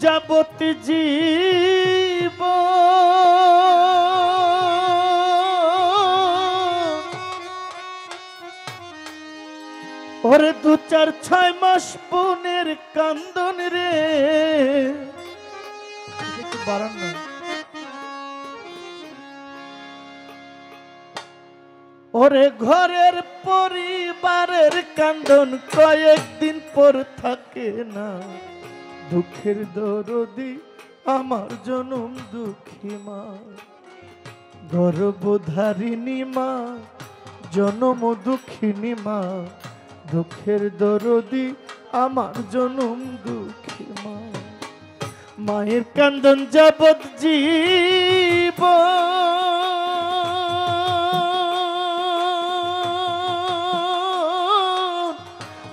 যাবত জীব ওরে 2-4-6 মাস বোনের কান্দন রে একটু বাড়ান না ওরে ঘরের পরিবারের কান্দন কয়েকদিন পর থাকে না দুঃখের দরদি আমার জনম দুঃখী মা গর্ভধারিণী মা জনম দুঃখিনী মা দুঃখের দরদি আমার জনম দুঃখী মা মায়ের কান্দন যাবত জীব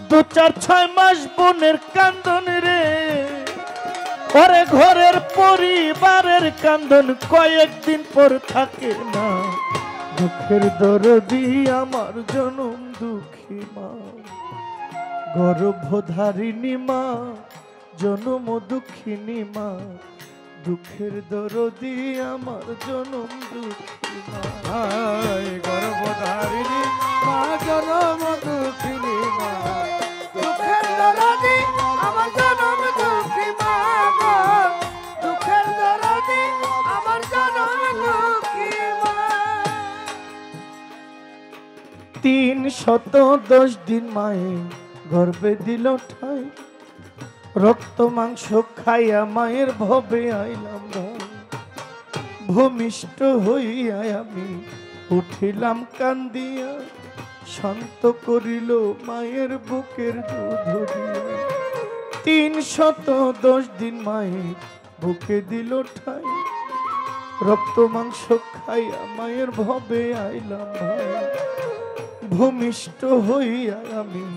2-4-6 মাস বোনের কান্দন রে ওরে ঘরের পরিবারের কান্দন কয়েকদিন পর থাকে না দুঃখের দরদি আমার জনম দুঃখী মা গর্ভধারিণী মা জনম দুঃখিনী মা দুঃখের দরদি আমার জনম দুঃখী মা গর্ভধারিণী মা জনম দুঃখিনী মা দুঃখের দরদি আমার জনম দুঃখী মা দুঃখের দরদি আমার জনম দুঃখী মা 310 দিন মায়ে গর্ভে দিল ঠাই রক্ত মাংস খাইয়া মায়ের ভবে আইলাম ভূমিষ্ঠ হইয়া আমি উঠিলাম কান্দিয়া শান্ত করিল মায়ের বুকের দুধ দিয়া 310 দিন মায়ে বুকে দিল ঠাই রক্ত মাংস খাইয়া মায়ের ভবে আইলাম ভাই ভূমিষ্ঠ হইয়া আমি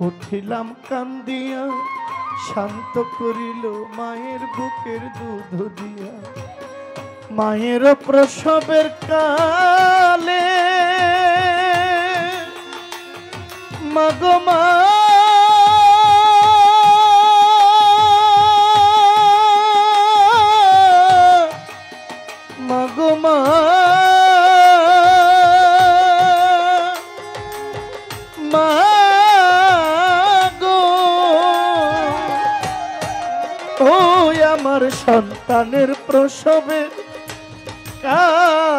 উঠিলাম কান্দিয়া শান্ত করিল মায়ের বুকের দুধ দিয়া মায়ের প্রসবের কালে মাগো মা মাগো মা আমার সন্তানের প্রসবে কালে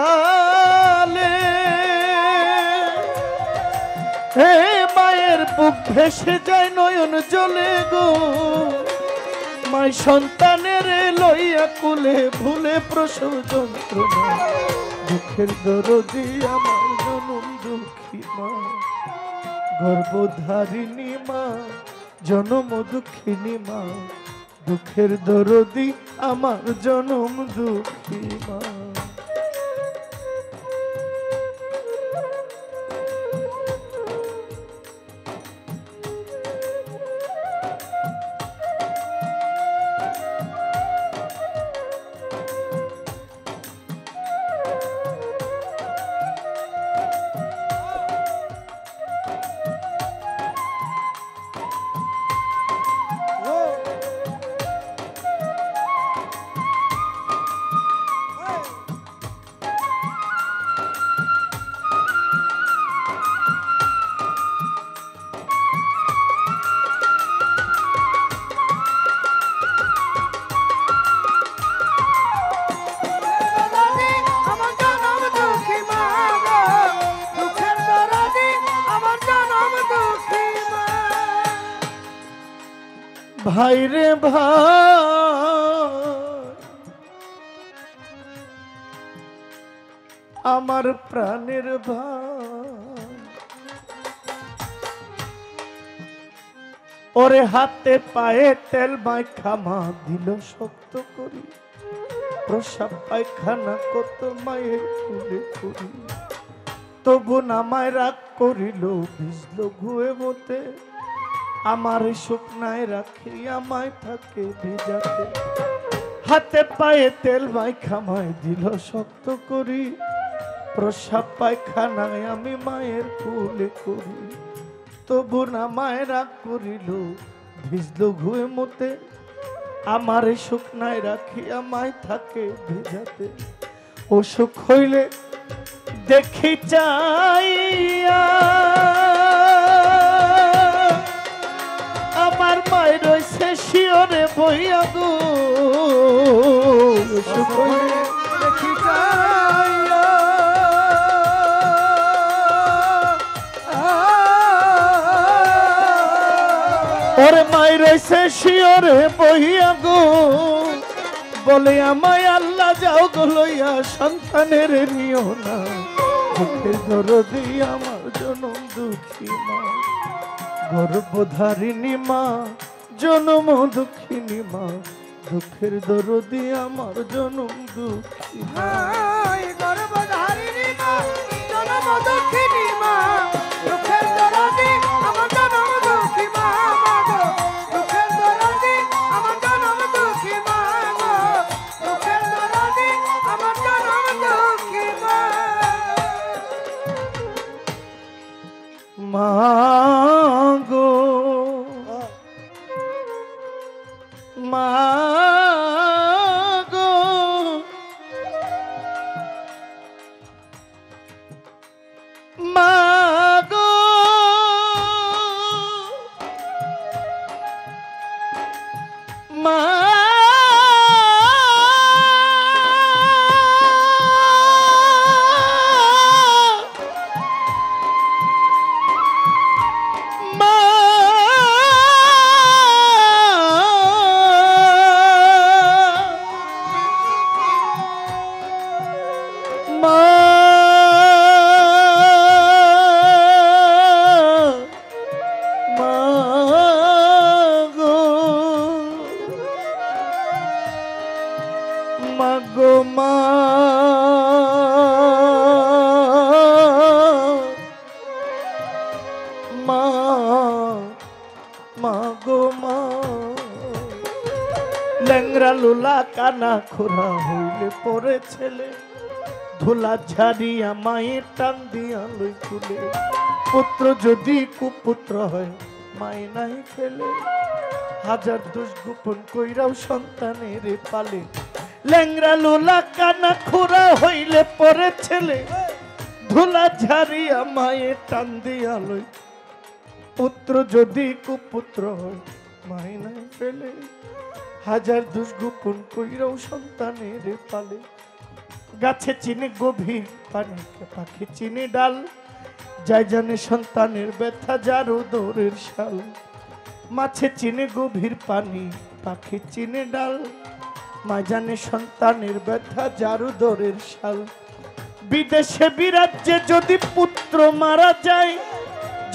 হে মায়ের বুক ভেসে যায় নয়ন জলে গো মাই সন্তানের লইয়া কুলে ভুলে প্রসব যন্ত্রণা দুঃখের দরদি আমার জনম দুঃখী মা গর্ভধারিণী মা জনম দুঃখিনী মা দুঃখের দরদি আমার জনম দুঃখী মা ভাই রে ভাই আমার প্রাণের ভাই ওরে হাতে পায়ে তেল মাইখামা দিল শক্ত করি প্রসাব পায়খানা কত মায়ের কুলে করি তবু নামায় রাগ করিল ভিজল ঘুয়ে মতে আমার শুকনায় রাখি আমায় থাকে ভিজাতে হাতে পায়ে তেল মাইখামায় দিল শক্ত করি প্রসাব পায়খানায় আমি মায়ের কুলে করি তবু নামায় রাগ করিল ভিজল ঘুয়ে মতে আমারে শুকনায় রাখি আমায় থাকে ভেজাতে অসুখ হইলে দেখি চাইয়া আমার মায়ের রয়েছে শিওরে বইয়া গো অসুখ হইলে দেখি যাইয়া ওরে মায়ের রয়েছে শিওরে বইয়া গো বলে আমায় আল্লাহ যাও গো লইয়া সন্তানের নিও না দুঃখের দরদি আমার জনম দুঃখী মা গর্ভধারিণী মা জনম দুঃখিনী মা দুঃখের দরদি আমার জনম দুঃখী মা গর্ভধারিণী মা জনম দুঃখিনী মা দুঃখের দরদি আমার জনম দুঃখী মা গো দুঃখের দরদি আমার জনম দুঃখী মা গো দুঃখের দরদি আমার জনম দুঃখী মা মা গো মা গো মা গো মা মাগো মা মা মাগো মা ল্যাংরা লুলা কানা খোরা হইলে পরে ছেলে ধুলা ঝাড়িয়া মায়ের টান দিয়া লই তুলে পুত্র যদি কুপুত্র হয় মাই নাই ফেলে হাজার দোষ গোপন কইরাও সন্তানের পালে ল্যাংরা লোলা কানা খোরা হইলে পরে ছেলে ধুলা ঝাড়িয়া মায়ে টান দিয়া লই পুত্র যদি কুপুত্র হয় মাই নাই ফেলে হাজার দোষ গোপন কইরাও সন্তানের পালে গাছে চিনি গভীর পানি পাখি চিনি ডাল যাই জানে সন্তানের ব্যথা যার উদরের শাল মাছে চিনে গভীর পানি পাখি চিনে ডাল মা জানে সন্তানের ব্যথা যার উদরের শাল বিদেশে বিরাজ্যে যদি পুত্র মারা যায়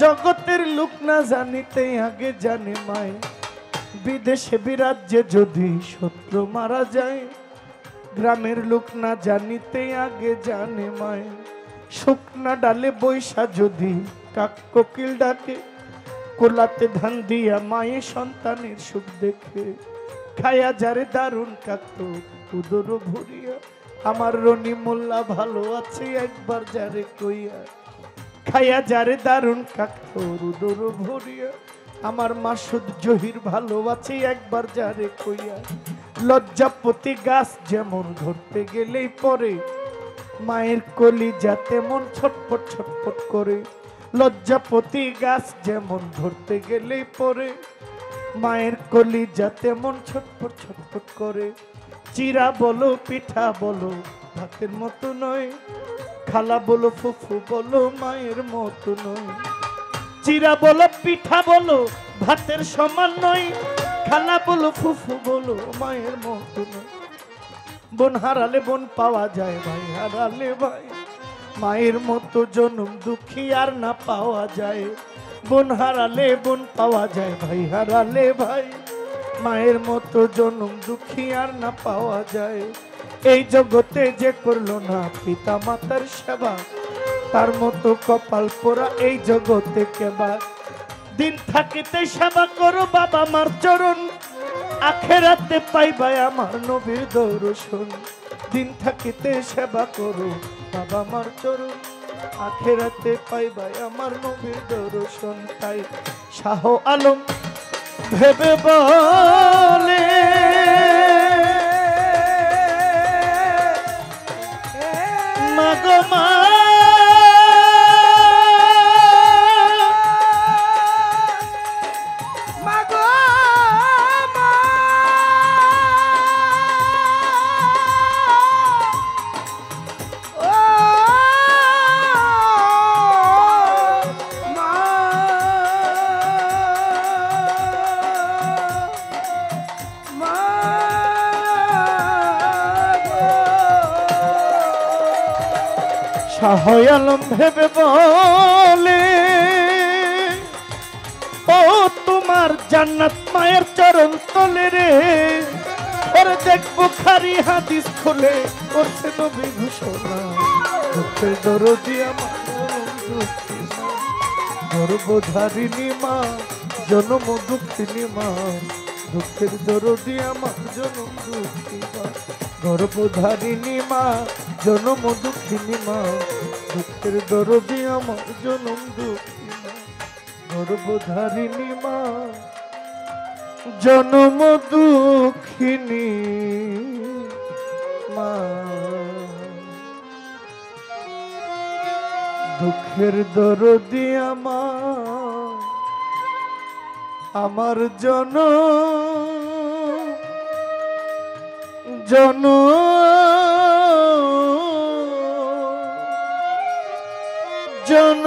জগতের লোক না জানিতে আগে জানে মায় বিদেশে বিরাজ্যে যদি শত্রু মারা যায় গ্রামের লোক না জানিতে আগে জানে মায় শুকনা ডালে বৈশা যদি কাক কোকিল ডাকে কোলাতে ধান দিয়া মায়ে সন্তানের সুখ দেখে খায়া যারে দারুণ কাকতো উদর ভরিয়া আমার রনি মোল্লা ভালো আছে একবার যারে কইয়া খায়া যারে দারুণ কাকতো উদর ভরিয়া আমার মাসুদ জহির ভালো আছে একবার যারে কইয়া লজ্জাপতি গাছ যেমন ধরতে গেলেই পরে মায়ের কলি যাতে মন ছটপট ছটপট করে লজ্জাপতি গাছ যেমন ধরতে গেলেই পরে মায়ের কলি যাতে মন ছটপট ছটপট করে চিরা বলো পিঠা বলো ভাতের মতো নয় খালা বলো ফুফু বলো মায়ের মতো নয় চিরা বলো পিঠা বলো ভাতের সমান নয় খালা বলো ফুফু বলো মায়ের মতো নয় বোন হারালে বোন পাওয়া যায় ভাই হারালে ভাই মায়ের মতো জনম দুঃখী আর না পাওয়া যায় বোন হারালে বোন পাওয়া যায় ভাই হারালে ভাই মায়ের মতো জনম দুঃখী আর না পাওয়া যায় এই জগতে যে করলো না পিতা মাতার সেবা তার মতো কপাল পোড়া এই জগতে কেবা দিন থাকিতে সেবা করো বাবা মার চরণ আখেরাতে পাইবাই আমার নবীর দর্শন দিন থাকিতে সেবা করো বাবা মার চরণ আখেরাতে পাইবাই আমার নবীর দর্শন তাই শাহ আলম ভেবে বলে শাহ আলম ভেবে বলে ও তোমার জান্নাত মায়ের চরণ তলে রে। ওরে দেখবো খারি হাদিস খুলে করছে নবী ঘোষণা, দুঃখের দরদি আমার দুঃখী মা, গর্ভধারিণী মা জনম দুঃখিনী মা, দুঃখের দরদি আমার জনম দুঃখী মা, গর্ভধারিণী মা জনম দুঃখিনী মা, দুঃখের দরদি আমার জনম দুঃখী মা, গর্ভধারিণী মা জনম দুঃখিনী মা। দুঃখের দরদি আমার জন জন জন